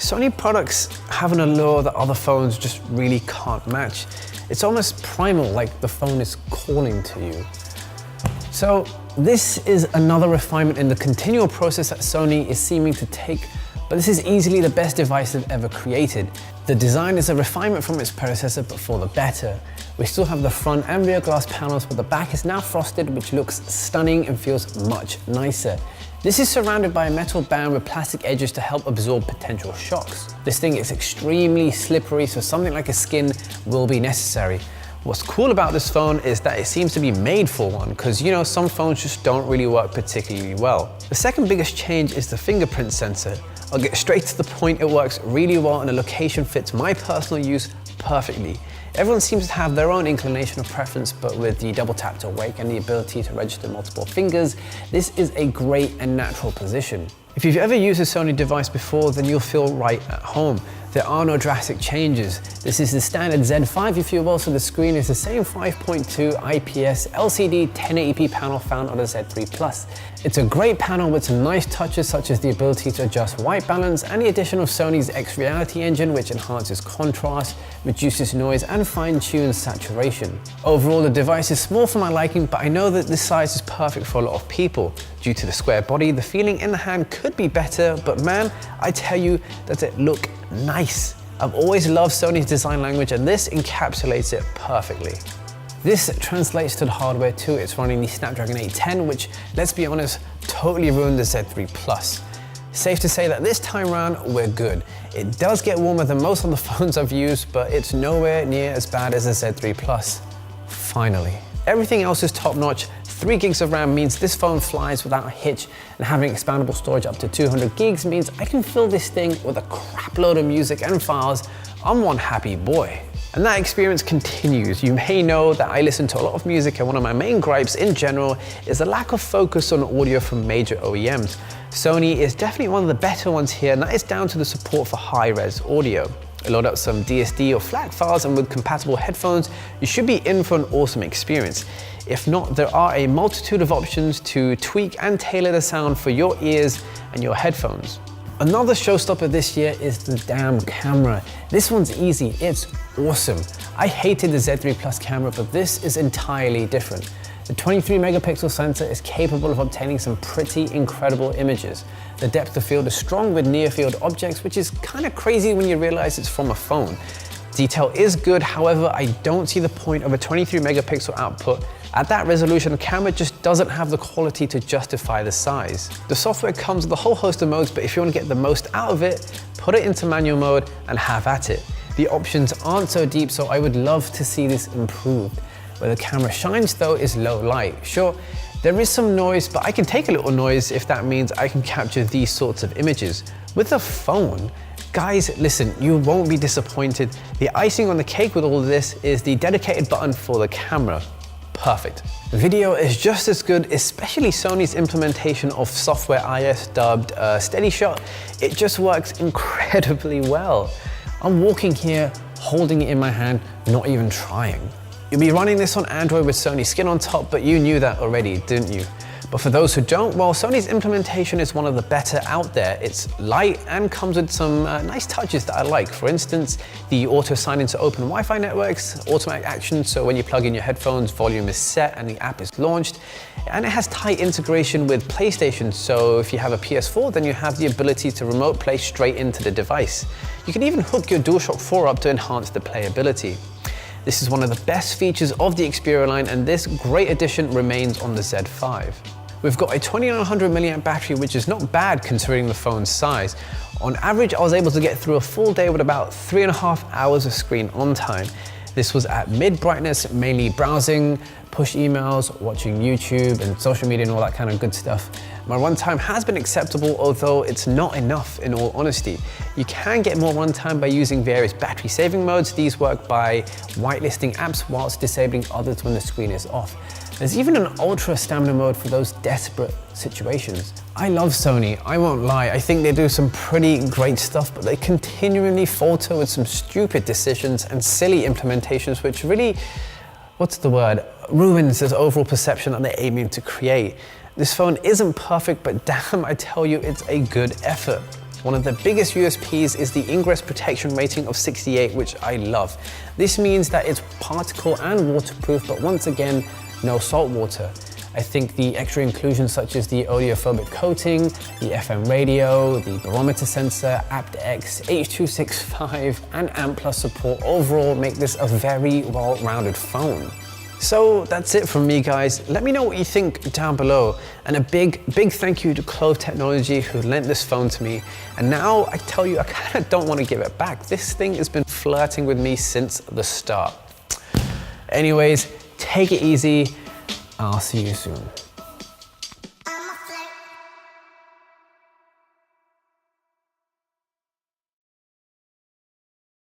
Sony products have an allure that other phones just really can't match. It's almost primal, like the phone is calling to you. So this is another refinement in the continual process that Sony is seeming to take, but this is easily the best device they've ever created. The design is a refinement from its predecessor, but for the better. We still have the front and rear glass panels, but the back is now frosted, which looks stunning and feels much nicer. This is surrounded by a metal band with plastic edges to help absorb potential shocks. This thing is extremely slippery, so something like a skin will be necessary. What's cool about this phone is that it seems to be made for one, because you know, some phones just don't really work particularly well. The second biggest change is the fingerprint sensor. I'll get straight to the point. It works really well and the location fits my personal use perfectly. Everyone seems to have their own inclination of preference, but with the double tap to wake and the ability to register multiple fingers, this is a great and natural position. If you've ever used a Sony device before, then you'll feel right at home. There are no drastic changes. This is the standard Z5, if you will, so the screen is the same 5.2 IPS LCD 1080p panel found on the Z3 Plus. It's a great panel with some nice touches such as the ability to adjust white balance and the addition of Sony's X Reality engine, which enhances contrast, reduces noise and fine-tunes saturation. Overall, the device is small for my liking, but I know that this size is perfect for a lot of people. Due to the square body, the feeling in the hand could be better, but man, I tell you, does it look nice. I've always loved Sony's design language and this encapsulates it perfectly. This translates to the hardware too. It's running the Snapdragon 810, which, let's be honest, totally ruined the Z3 Plus. Safe to say that this time around, we're good. It does get warmer than most of the phones I've used, but it's nowhere near as bad as the Z3 Plus. Finally. Everything else is top notch. 3 gigs of RAM means this phone flies without a hitch, and having expandable storage up to 200 gigs means I can fill this thing with a crap load of music and files. I'm one happy boy. And that experience continues. You may know that I listen to a lot of music, and one of my main gripes in general is the lack of focus on audio from major OEMs. Sony is definitely one of the better ones here, and that is down to the support for high-res audio. Load up some DSD or FLAC files, and with compatible headphones, you should be in for an awesome experience. If not, there are a multitude of options to tweak and tailor the sound for your ears and your headphones. Another showstopper this year is the damn camera. This one's easy, it's awesome. I hated the Z3 Plus camera, but this is entirely different. The 23 megapixel sensor is capable of obtaining some pretty incredible images. The depth of field is strong with near field objects, which is kind of crazy when you realize it's from a phone. Detail is good, however, I don't see the point of a 23 megapixel output. At that resolution, the camera just doesn't have the quality to justify the size. The software comes with a whole host of modes, but if you want to get the most out of it, put it into manual mode and have at it. The options aren't so deep, so I would love to see this improved. Where the camera shines though is low light. Sure, there is some noise, but I can take a little noise if that means I can capture these sorts of images. With a phone, guys, listen, you won't be disappointed. The icing on the cake with all of this is the dedicated button for the camera. Perfect. Video is just as good, especially Sony's implementation of software IS dubbed Steady Shot. It just works incredibly well. I'm walking here, holding it in my hand, not even trying. You'll be running this on Android with Sony skin on top, but you knew that already, didn't you? But for those who don't, well, Sony's implementation is one of the better out there. It's light and comes with some nice touches that I like. For instance, the auto sign into open Wi-Fi networks, automatic action, so when you plug in your headphones, volume is set and the app is launched. And it has tight integration with PlayStation, so if you have a PS4, then you have the ability to remote play straight into the device. You can even hook your DualShock 4 up to enhance the playability. This is one of the best features of the Xperia line, and this great addition remains on the Z5. We've got a 2900 mAh battery, which is not bad considering the phone's size. On average, I was able to get through a full day with about 3.5 hours of screen on time. This was at mid brightness, mainly browsing, push emails, watching YouTube and social media and all that kind of good stuff. My runtime has been acceptable, although it's not enough in all honesty. You can get more runtime by using various battery saving modes. These work by whitelisting apps whilst disabling others when the screen is off. There's even an ultra stamina mode for those desperate situations. I love Sony, I won't lie. I think they do some pretty great stuff, but they continually falter with some stupid decisions and silly implementations, which really, what's the word, ruins this overall perception that they're aiming to create. This phone isn't perfect, but damn, I tell you, it's a good effort. One of the biggest USPs is the ingress protection rating of 68, which I love. This means that it's particle and waterproof, but once again, no salt water. I think the extra inclusions such as the audiophobic coating, the FM radio, the barometer sensor, aptX, H.265, and AMP+ support overall make this a very well-rounded phone. So that's it from me, guys. Let me know what you think down below. And a big thank you to Clove Technology who lent this phone to me. And now I tell you, I kind of don't want to give it back. This thing has been flirting with me since the start. Anyways, take it easy. I'll see you soon.